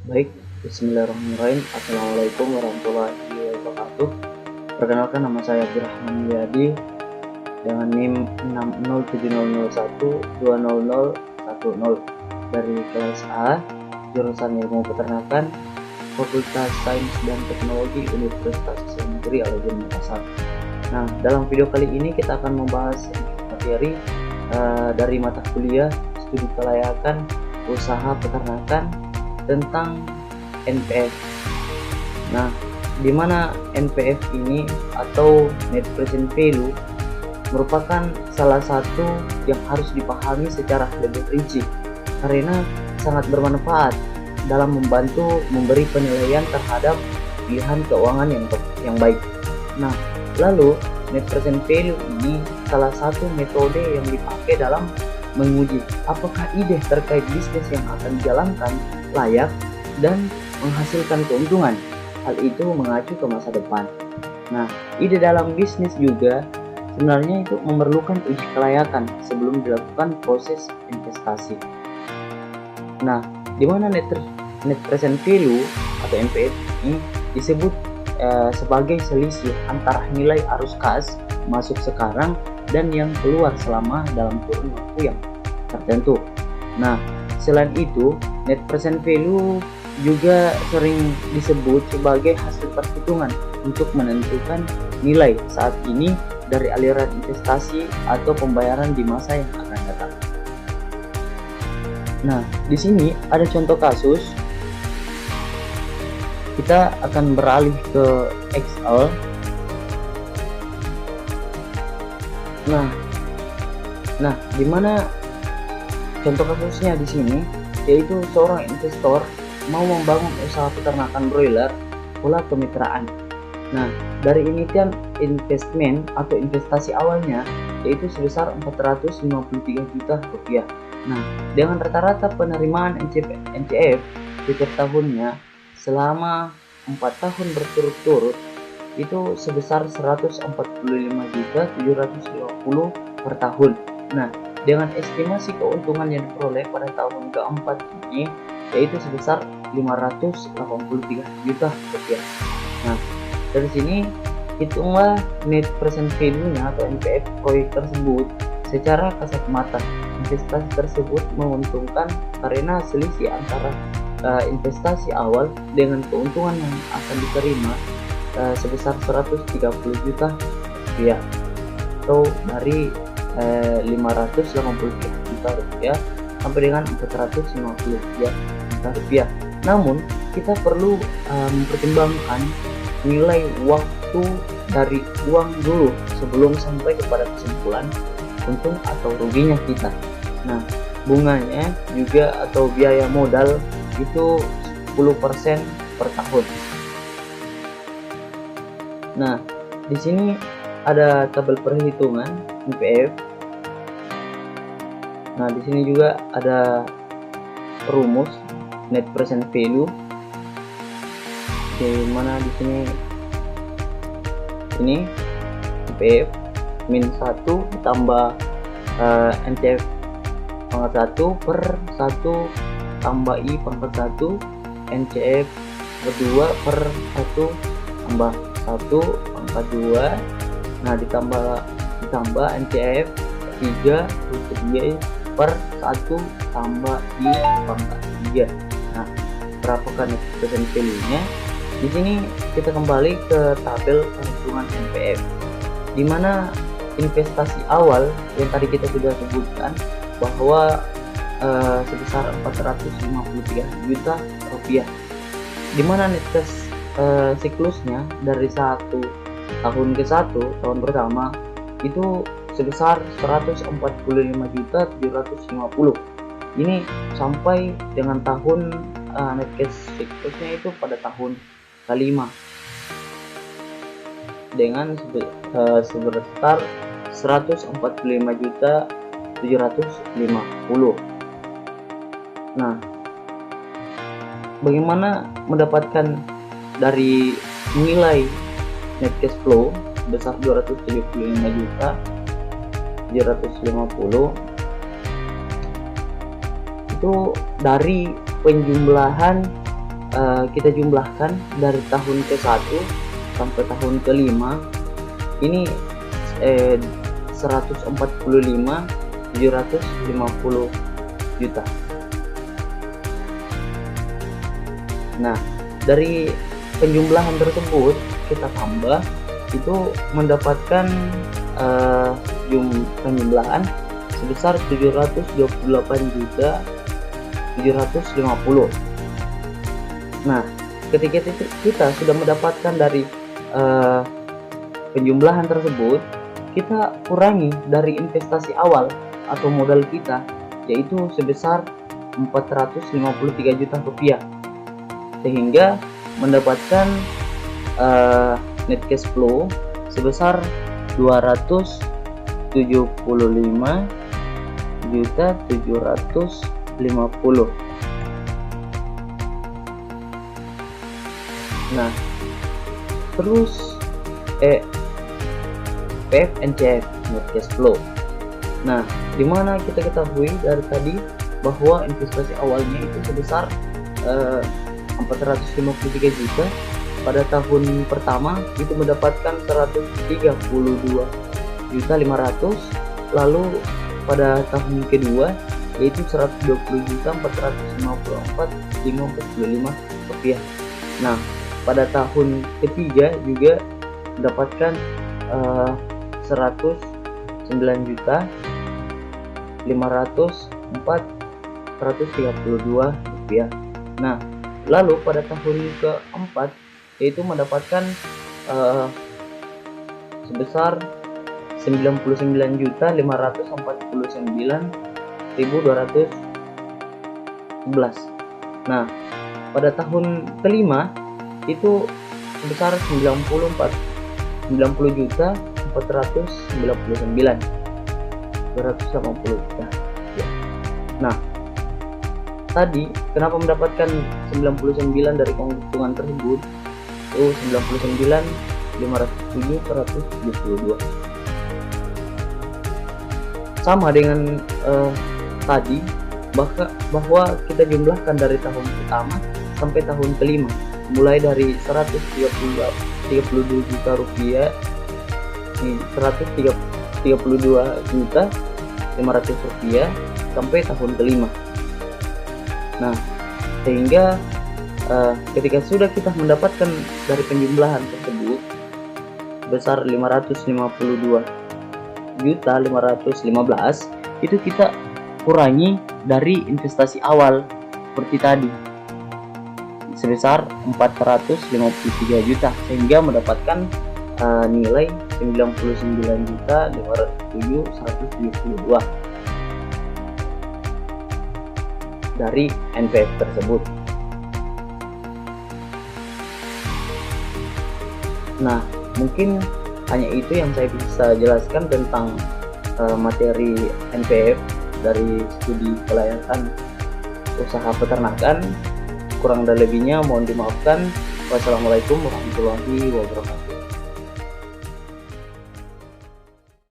Baik, bismillahirrahmanirrahim. Assalamualaikum warahmatullahi wabarakatuh. Perkenalkan, nama saya Abdurrahman Wiyadi dengan NIM 607001200010 dari kelas A, jurusan Ilmu Peternakan, Fakultas Sains dan Teknologi Universitas Islam Negeri Al-Azhar Makassar. Nah, dalam video kali ini kita akan membahas materi dari mata kuliah Studi Kelayakan Usaha Peternakan tentang NPF. Nah, di mana NPF ini atau Net Present Value merupakan salah satu yang harus dipahami secara lebih rinci karena sangat bermanfaat dalam membantu memberi penilaian terhadap pilihan keuangan yang baik. Nah, lalu Net Present Value ini salah satu metode yang dipakai dalam menguji apakah ide terkait bisnis yang akan dijalankan layak dan menghasilkan keuntungan. Hal itu mengacu ke masa depan. Nah, ide dalam bisnis juga sebenarnya itu memerlukan uji kelayakan sebelum dilakukan proses investasi. Nah, di mana Net Present Value atau NPV ini disebut sebagai selisih antara nilai arus kas masuk sekarang dan yang keluar selama dalam kurun waktu yang tertentu. Nah, selain itu, Net Present Value juga sering disebut sebagai hasil perhitungan untuk menentukan nilai saat ini dari aliran investasi atau pembayaran di masa yang akan datang. Nah, di sini ada contoh kasus. Kita akan beralih ke Excel. Nah, di mana contoh kasusnya di sini yaitu seorang investor mau membangun usaha peternakan broiler pola kemitraan. Nah, dari initial investment atau investasi awalnya yaitu sebesar 453 juta rupiah. Nah, dengan rata-rata penerimaan NCF setiap tahunnya selama 4 tahun berturut-turut itu sebesar 145.750 per tahun. Nah, dengan estimasi keuntungan yang diperoleh pada tahun keempat ini yaitu sebesar 583 juta rupiah. Nah, dari sini hitunglah Net Present Value-nya atau NPV proyek tersebut secara kasat mata. Investasi tersebut menguntungkan karena selisih antara investasi awal dengan keuntungan yang akan diterima sebesar 130 juta rupiah atau dari 583 juta rupiah sampai dengan 453 juta rupiah. Namun kita perlu mempertimbangkan nilai waktu dari uang dulu sebelum sampai kepada kesimpulan untung atau ruginya kita. Nah, bunganya juga atau biaya modal itu 10% per tahun. Nah, di sini ada tabel perhitungan NPV. Nah, di sini juga ada rumus Net Present Value. Di mana di sini ini NPV min 1 ditambah NCF pangkat 1 per 1 tambah I pangkat 1 NCF kedua per 1 tambah 1 pangkat 2. Nah, ditambah NCF 3 untuk Y per 1 tambah I pangkat 3. Nah, berapakah Net Present Value-nya? Di sini kita kembali ke tabel perhitungan NPV, di mana investasi awal yang tadi kita sudah sebutkan bahwa sebesar 453 juta rupiah, di mana netes siklusnya dari tahun ke tahun pertama itu sebesar 145.750. Ini sampai dengan tahun netes siklusnya itu pada tahun kelima dengan sebesar 145.750. Nah, bagaimana mendapatkan dari nilai net cash flow sebesar 275.750 itu dari penjumlahan kita jumlahkan dari tahun ke-1 sampai tahun ke-5, ini 145.750 juta. Nah, dari penjumlahan tersebut kita tambah, itu mendapatkan penjumlahan sebesar 728.750. Nah, ketika kita sudah mendapatkan dari penjumlahan tersebut, kita kurangi dari investasi awal atau modal kita, yaitu sebesar 453 juta rupiah, sehingga mendapatkan net cash flow sebesar 275.750. Nah, terus PFNCF net cash flow. Nah, dimana kita ketahui dari tadi bahwa investasi awalnya itu sebesar 453 juta. Pada tahun pertama itu mendapatkan 132.500.000, lalu pada tahun kedua yaitu 120.454.545 rupiah. Nah, pada tahun ketiga juga mendapatkan 109.504.132 rupiah. Nah, lalu pada tahun keempat yaitu mendapatkan sebesar 99.549.211. Nah, pada tahun kelima itu sebesar 90.499.280 juta. Nah, tadi kenapa mendapatkan 99 dari keuntungan tersebut? Itu 99.507.172. Sama dengan tadi, bahwa kita jumlahkan dari tahun pertama sampai tahun kelima, mulai dari 132 juta rupiah, 132.500 rupiah sampai tahun kelima. Nah, sehingga ketika sudah kita mendapatkan dari penjumlahan tersebut besar 552.515, itu kita kurangi dari investasi awal seperti tadi sebesar 453 juta, sehingga mendapatkan nilai 99.507.172 dari NPF tersebut. Nah, mungkin hanya itu yang saya bisa jelaskan tentang materi NPF dari studi kelayakan usaha peternakan. Kurang dan lebihnya mohon dimaafkan. Wassalamualaikum warahmatullahi wabarakatuh.